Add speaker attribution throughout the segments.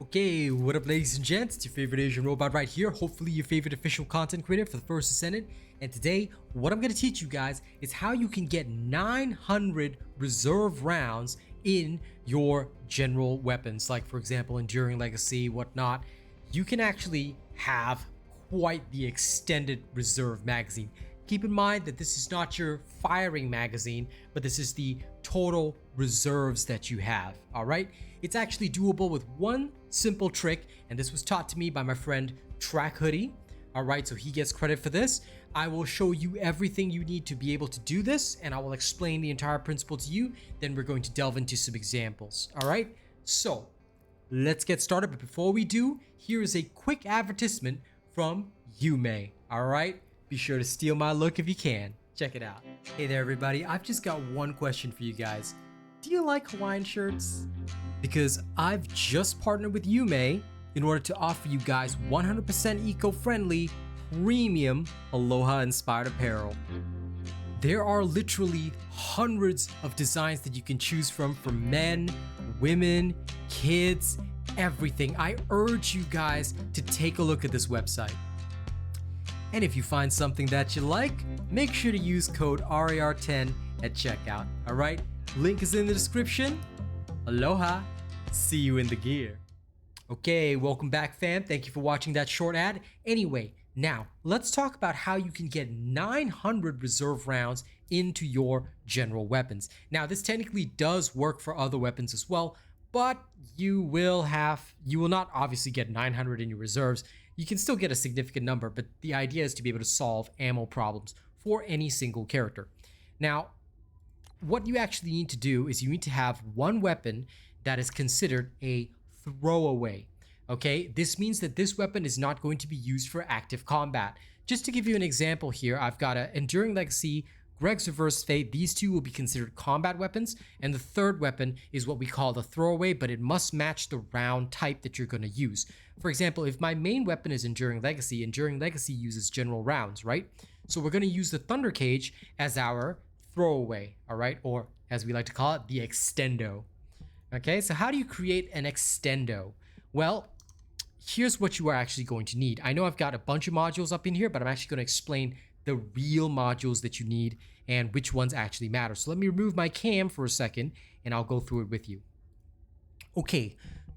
Speaker 1: Okay, what up ladies and gents, it's your favorite Asian robot right here, hopefully your favorite official content creator for the First Descendant, and today, what I'm going to teach you guys is how you can get 900 reserve rounds in your general weapons, like for example, Enduring Legacy, whatnot. You can actually have quite the extended reserve magazine. Keep in mind that this is not your firing magazine, but this is the total reserves that you have, all right? It's actually doable with one simple trick, and this was taught to me by my friend Track Hoodie, all right? So he gets credit for this. I will show you everything you need to be able to do this, and I will explain the entire principle to you. Then we're going to delve into some examples, all right? So let's get started, but before we do, here is a quick advertisement from Yume, all right? Be sure to steal my look if you can. Check it out. Hey there everybody, I've just got one question for you guys. Do you like Hawaiian shirts? Because I've just partnered with Yume in order to offer you guys 100% eco-friendly, premium Aloha-inspired apparel. There are literally hundreds of designs that you can choose from for men, women, kids, everything. I urge you guys to take a look at this website. And if you find something that you like, make sure to use code RAR10 at checkout, all right? Link is in the description. Aloha, see you in the gear. Okay, welcome back fam. Thank you for watching that short ad. Anyway, now let's talk about how you can get 900 reserve rounds into your general weapons. Now this technically does work for other weapons as well, but you will not obviously get 900 in your reserves. You can still get a significant number, but the idea is to be able to solve ammo problems for any single character. Now, what you actually need to do is you need to have one weapon that is considered a throwaway, okay? This means that this weapon is not going to be used for active combat. Just to give you an example here, I've got an Enduring Legacy, Greg's Reverse Fate. These two will be considered combat weapons, and the third weapon is what we call the throwaway, but it must match the round type that you're going to use. For example, if my main weapon is Enduring Legacy uses general rounds, right? So we're going to use the Thunder Cage as our throwaway, all right? Or as we like to call it, the extendo. Okay, so how do you create an extendo? Well, here's what you are actually going to need. I know I've got a bunch of modules up in here, but I'm actually going to explain the real modules that you need and which ones actually matter. So let me remove my cam for a second and I'll go through it with you. Okay,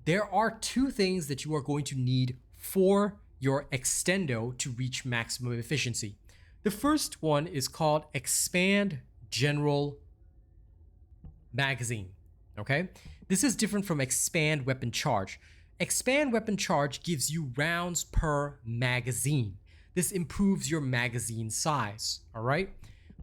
Speaker 1: there are two things that you are going to need for your extendo to reach maximum efficiency. The first one is called Expand General Magazine, okay? This is different from Expand Weapon Charge. Expand Weapon Charge gives you rounds per magazine. This improves your magazine size, all right?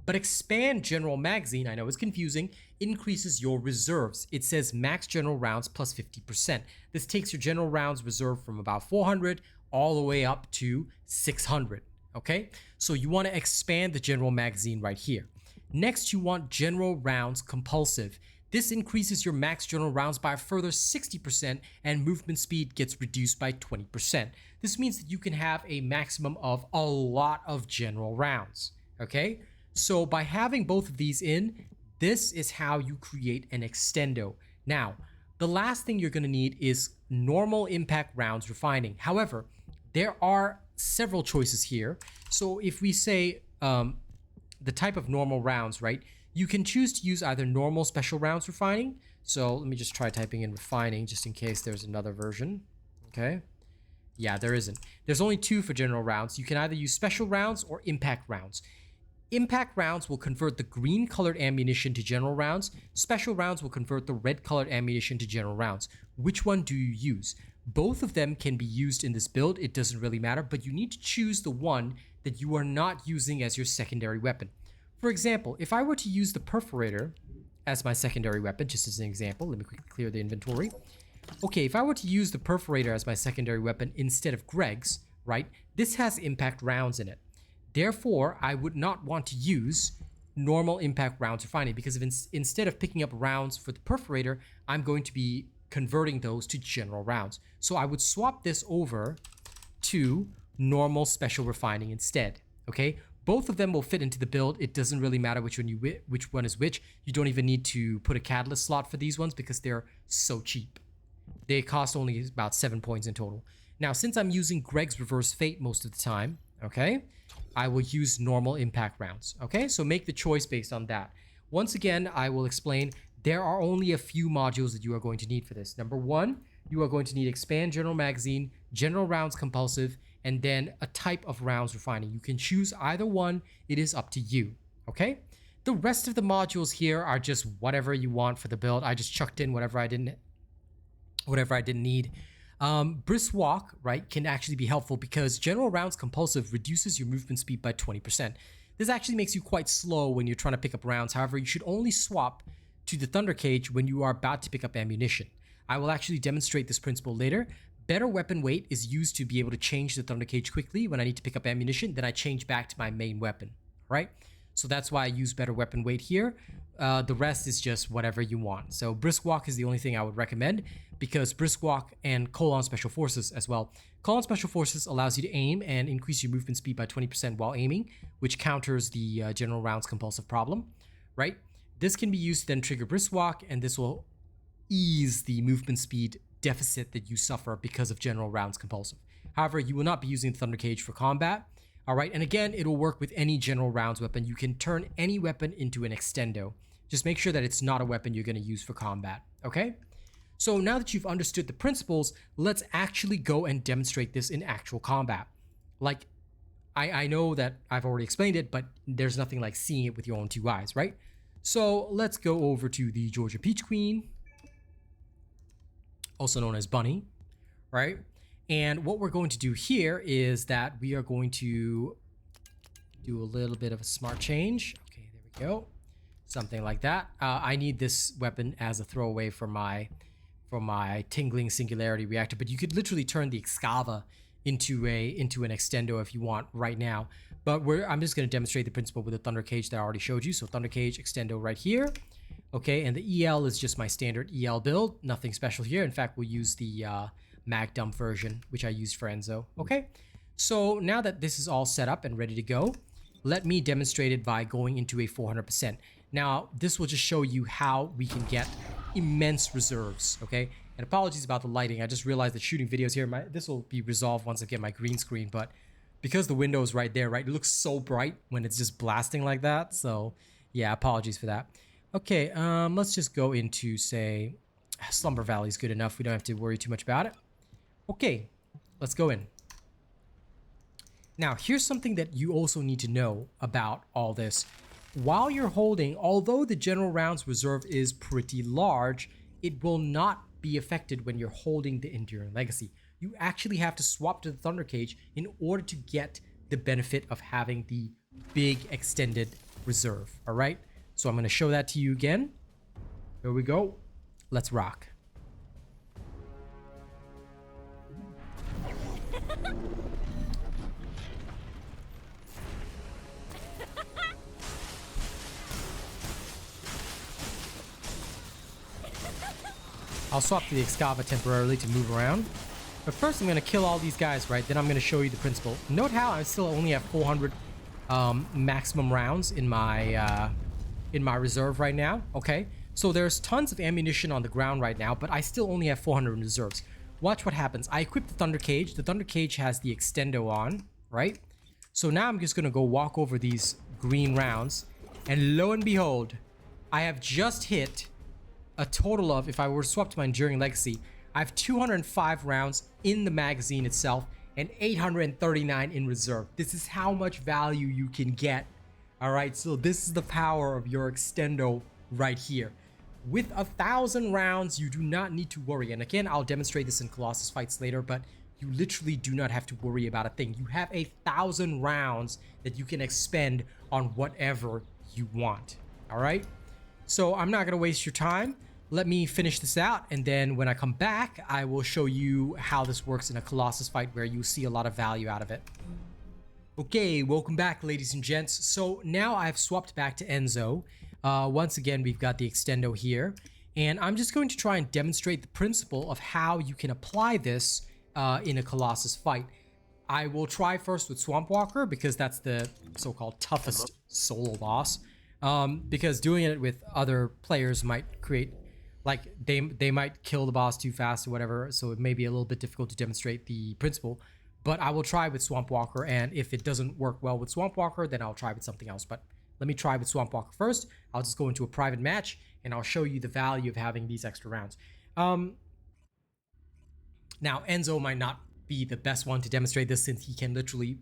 Speaker 1: But Expand General Magazine, I know it's confusing, increases your reserves. It says max general rounds plus 50%. This takes your general rounds reserve from about 400 all the way up to 600, okay? So you want to expand the general magazine right here. Next, you want General Rounds Compulsive. This increases your max general rounds by a further 60% and movement speed gets reduced by 20%. This means that you can have a maximum of a lot of general rounds, okay? So by having both of these in, this is how you create an extendo. Now, the last thing you're gonna need is normal impact rounds refining. However, there are several choices here. So if we say the type of normal rounds, right? You can choose to use either normal special rounds refining. So let me just try typing in refining just in case there's another version. Okay. Yeah, there isn't. There's only two for general rounds. You can either use special rounds or impact rounds. Impact rounds will convert the green colored ammunition to general rounds. Special rounds will convert the red colored ammunition to general rounds. Which one do you use? Both of them can be used in this build. It doesn't really matter, but you need to choose the one that you are not using as your secondary weapon. For example, if I were to use the perforator as my secondary weapon, just as an example, let me quickly clear the inventory. Okay, if I were to use the perforator as my secondary weapon instead of Greg's, right, this has impact rounds in it. Therefore, I would not want to use normal impact rounds refining because if instead of picking up rounds for the perforator, I'm going to be converting those to general rounds. So I would swap this over to normal special refining instead, okay? Both of them will fit into the build. It doesn't really matter which one is which. You don't even need to put a catalyst slot for these ones because they're so cheap. They cost only about 7 points in total. Now, since I'm using Greg's Reverse Fate most of the time, okay, I will use normal impact rounds, okay? So make the choice based on that. Once again, I will explain there are only a few modules that you are going to need for this. Number one, you are going to need Expand General Magazine, General Rounds Compulsive, and then a type of rounds refining. You can choose either one. It is up to you, okay? The rest of the modules here are just whatever you want for the build. I just chucked in whatever I didn't need. Brisk Walk, right, can actually be helpful because General Rounds Compulsive reduces your movement speed by 20%. This actually makes you quite slow when you're trying to pick up rounds. However, you should only swap to the Thunder Cage when you are about to pick up ammunition. I will actually demonstrate this principle later. Better weapon weight is used to be able to change the Thunder Cage quickly when I need to pick up ammunition. Then I change back to my main weapon, right? So that's why I use better weapon weight here. The rest is just whatever you want. So Brisk Walk is the only thing I would recommend because Brisk Walk and Colon Special Forces as well. Colon Special Forces allows you to aim and increase your movement speed by 20% while aiming, which counters the General Rounds Compulsive problem, right? This can be used to then trigger Brisk Walk, and this will ease the movement speed deficit that you suffer because of General Rounds Compulsive. However, you will not be using the Thunder Cage for combat. All right, and again, it'll work with any General Rounds weapon. You can turn any weapon into an extendo. Just make sure that it's not a weapon you're going to use for combat, okay? So now that you've understood the principles, let's actually go and demonstrate this in actual combat. Like, I know that I've already explained it, but there's nothing like seeing it with your own two eyes, right? So let's go over to the Georgia Peach Queen, also known as Bunny, right? And what we're going to do here is that we are going to do a little bit of a smart change. Okay, there we go. Something like that. I need this weapon as a throwaway for my tingling singularity reactor, but you could literally turn the Excava into an extendo if you want right now. But I'm just going to demonstrate the principle with the Thunder Cage that I already showed you. So Thunder Cage extendo right here. Okay, and the EL is just my standard EL build. Nothing special here. In fact, we'll use the mag dump version, which I used for Enzo. Okay, so now that this is all set up and ready to go, let me demonstrate it by going into a 400%. Now, this will just show you how we can get immense reserves, okay? And apologies about the lighting. I just realized that shooting videos here, this will be resolved once I get my green screen, but because the window is right there, right? It looks so bright when it's just blasting like that. So yeah, apologies for that. Okay, let's just go into, say, Slumber Valley is good enough. We don't have to worry too much about it. Okay, let's go in. Now, here's something that you also need to know about all this. While you're holding, although the General Rounds Reserve is pretty large, it will not be affected when you're holding the Enduring Legacy. You actually have to swap to the Thunder Cage in order to get the benefit of having the big extended reserve, all right? So I'm going to show that to you again. Here we go. Let's rock. I'll swap to the Excava temporarily to move around. But first I'm going to kill all these guys, right? Then I'm going to show you the principle. Note how I still only have 400 maximum rounds in my reserve right now, okay? So there's tons of ammunition on the ground right now, but I still only have 400 in reserves. Watch what happens. I equip the Thunder Cage. The Thunder Cage has the extendo on, right? So now I'm just going to go walk over these green rounds. And lo and behold, I have just hit a total of, if I were to swap to my Enduring Legacy, I have 205 rounds in the magazine itself and 839 in reserve. This is how much value you can get. All right, so this is the power of your extendo right here. With 1,000 rounds, you do not need to worry. And again, I'll demonstrate this in Colossus fights later, but you literally do not have to worry about a thing. You have 1,000 rounds that you can expend on whatever you want. All right, so I'm not gonna waste your time. Let me finish this out, and then when I come back, I will show you how this works in a Colossus fight where you see a lot of value out of it. Okay, welcome back, ladies and gents. So now I've swapped back to Enzo. Once again, we've got the extendo here, and I'm just going to try and demonstrate the principle of how you can apply this in a Colossus fight. I will try first with Swamp Walker because that's the so-called toughest solo boss. Because doing it with other players might create like they might kill the boss too fast or whatever, so it may be a little bit difficult to demonstrate the principle. But I will try with Swamp Walker, and if it doesn't work well with Swamp Walker, then I'll try with something else. But let me try with Swamp Walker first. I'll just go into a private match, and I'll show you the value of having these extra rounds. Now, Enzo might not be the best one to demonstrate this, since he can literally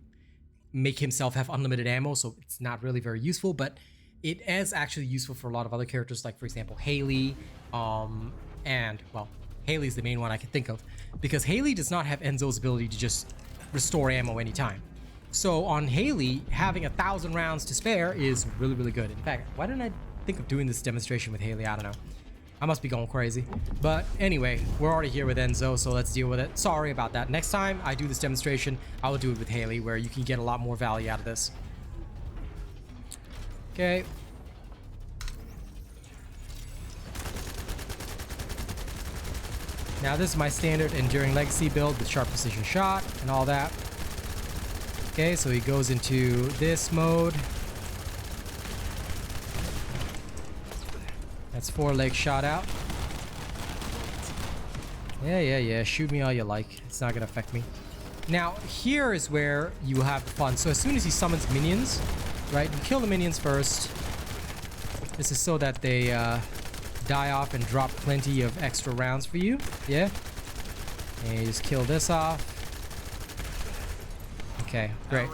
Speaker 1: make himself have unlimited ammo, so it's not really very useful, but it is actually useful for a lot of other characters, like, for example, Hailey, and, well, Hailey's the main one I can think of, because Hailey does not have Enzo's ability to just restore ammo anytime. So on Hailey, having 1,000 rounds to spare is really, really good. In fact, why didn't I think of doing this demonstration with Hailey? I don't know. I must be going crazy. But anyway, we're already here with Enzo, so let's deal with it. Sorry about that. Next time I do this demonstration, I will do it with Hailey, where you can get a lot more value out of this. Okay. Now this is my standard Enduring Legacy build with sharp precision shot and all that. Okay, so he goes into this mode. That's 4 leg shot out. Yeah. Shoot me all you like. It's not gonna affect me. Now, here is where you have the fun. So as soon as he summons minions, right, you kill the minions first. This is so that they die off and drop plenty of extra rounds for you. Yeah. And you just kill this off. Okay, great.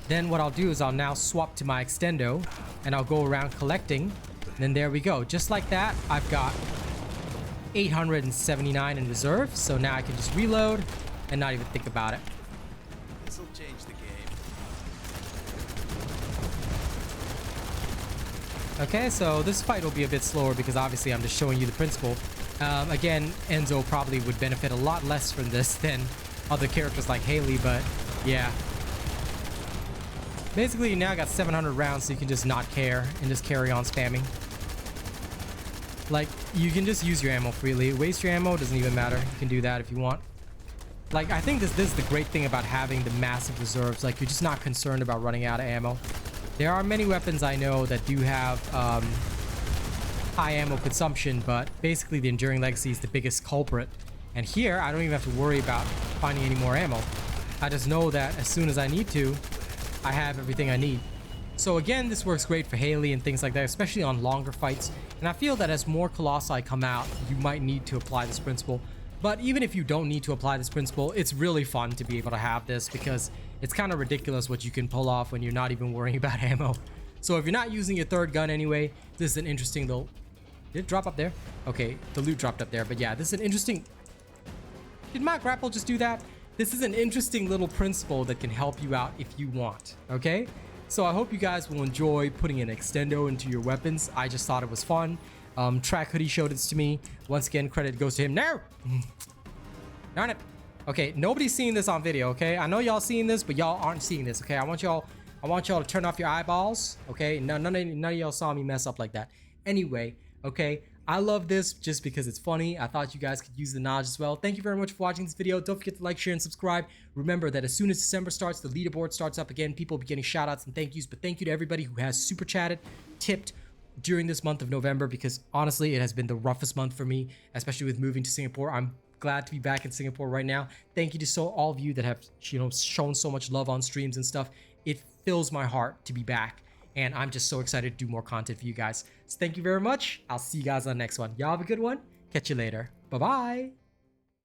Speaker 1: Then what I'll do is I'll now swap to my extendo, and I'll go around collecting. And then there we go. Just like that, I've got 879 in reserve. So now I can just reload and not even think about it.
Speaker 2: This'll change the game.
Speaker 1: Okay, so this fight will be a bit slower because obviously I'm just showing you the principle. Again, Enzo probably would benefit a lot less from this than other characters like Hailey, but yeah. Basically, you now got 700 rounds, so you can just not care and just carry on spamming. Like, you can just use your ammo freely. Waste your ammo, doesn't even matter. You can do that if you want. Like, I think this is the great thing about having the massive reserves. Like, you're just not concerned about running out of ammo. There are many weapons I know that do have high ammo consumption, but basically the Enduring Legacy is the biggest culprit. And here, I don't even have to worry about finding any more ammo. I just know that as soon as I need to, I have everything I need. So again, this works great for Hailey and things like that, especially on longer fights. And I feel that as more Colossi come out, you might need to apply this principle. But even if you don't need to apply this principle, it's really fun to be able to have this, because it's kind of ridiculous what you can pull off when you're not even worrying about ammo. So if you're not using your third gun anyway, this is an interesting little... Did it drop up there? Okay, the loot dropped up there. But yeah, this is an interesting... Did my grapple just do that? This is an interesting little principle that can help you out if you want, okay? So I hope you guys will enjoy putting an extendo into your weapons. I just thought it was fun. Track Hoodie showed this to me. Once again, credit goes to him. No! Darn it. Okay, nobody's seeing this on video, okay? I know y'all seeing this, but y'all aren't seeing this, okay? I want y'all to turn off your eyeballs, okay? None of y'all saw me mess up like that. Anyway, okay? I love this just because it's funny. I thought you guys could use the knowledge as well. Thank you very much for watching this video. Don't forget to like, share, and subscribe. Remember that as soon as December starts, the leaderboard starts up again. People will be getting shout outs and thank yous. But thank you to everybody who has super chatted, tipped during this month of November, because honestly, it has been the roughest month for me, especially with moving to Singapore. I'm glad to be back in Singapore right now. Thank you to all of you that have, shown so much love on streams and stuff. It fills my heart to be back. And I'm just so excited to do more content for you guys. So thank you very much. I'll see you guys on the next one. Y'all have a good one. Catch you later. Bye-bye.